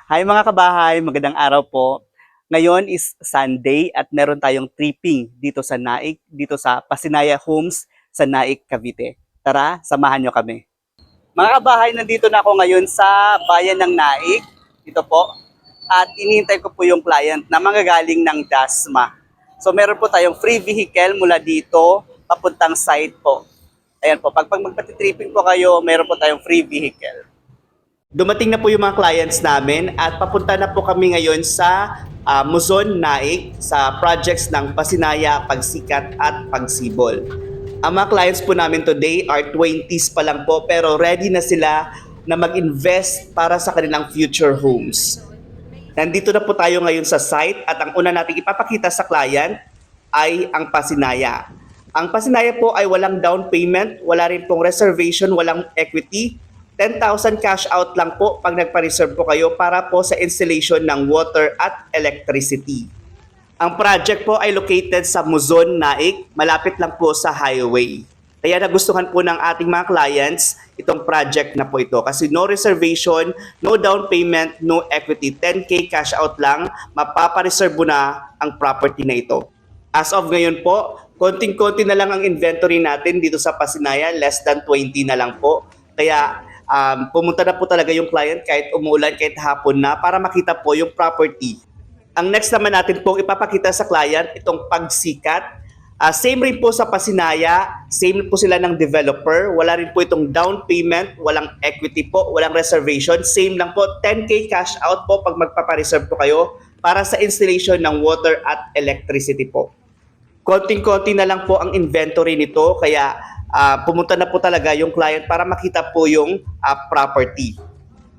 Hi mga kabahay, magandang araw po. Ngayon is Sunday at meron tayong tripping dito sa Naik, dito sa Pasinaya Homes sa Naik, Cavite. Tara, samahan nyo kami. Mga kabahay, nandito na ako ngayon sa bayan ng Naik. Ito po. At inihintay ko po yung client na manggagaling ng Dasma. So meron po tayong free vehicle mula dito papuntang site po. Ayan po, pag magpatitripping po kayo, meron po tayong free vehicle. Dumating na po yung mga clients namin at papunta na po kami ngayon sa Muzon, Naik sa projects ng Pasinaya, Pagsikat at Pagsibol. Ang mga clients po namin today are 20s pa lang po pero ready na sila na mag-invest para sa kanilang future homes. Nandito na po tayo ngayon sa site at ang una nating ipapakita sa client ay ang Pasinaya. Ang Pasinaya po ay walang down payment, wala rin pong reservation, walang equity. 10,000 cash out lang po pag nagpa-reserve po kayo para po sa installation ng water at electricity. Ang project po ay located sa Muzon, Naik, malapit lang po sa highway. Kaya nagustuhan po ng ating mga clients itong project na po ito kasi no reservation, no down payment, no equity, 10K cash out lang, mapapareserve mo na ang property na ito. As of ngayon po, konting-konti na lang ang inventory natin dito sa Pasinaya, less than 20 na lang po. Kaya pumunta na po talaga yung client kahit umuulan, kahit hapon na para makita po yung property. Ang next naman natin pong ipapakita sa client itong Pagsikat. Same rin po sa Pasinaya, same po sila ng developer. Wala rin po itong down payment, walang equity po, walang reservation. Same lang po, 10K cash out po pag magpapareserve po kayo para sa installation ng water at electricity po. Konting-konti na lang po ang inventory nito kaya pumunta na po talaga yung client para makita po yung property.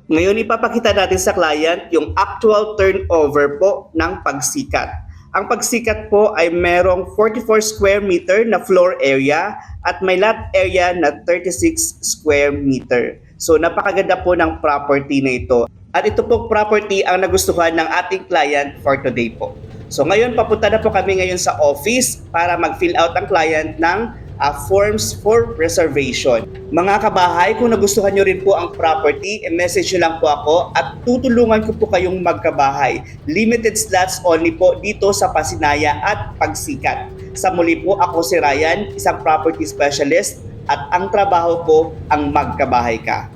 Ngayon ipapakita natin sa client yung actual turnover po ng Pagsikat. Ang Pagsikat po ay merong 44 square meter na floor area at may lot area na 36 square meter. So napakaganda po ng property na ito. At ito po property ang nagustuhan ng ating client for today po. So ngayon papunta na po kami ngayon sa office para mag-fill out ang client ng forms for reservation. Mga kabahay, kung nagustuhan nyo rin po ang property, message nyo lang po ako at tutulungan ko po kayong magkabahay. Limited slots only po dito sa Pasinaya at Pagsikat. Sa muli po, ako si Ryan, isang property specialist at ang trabaho ko ang magkabahay ka.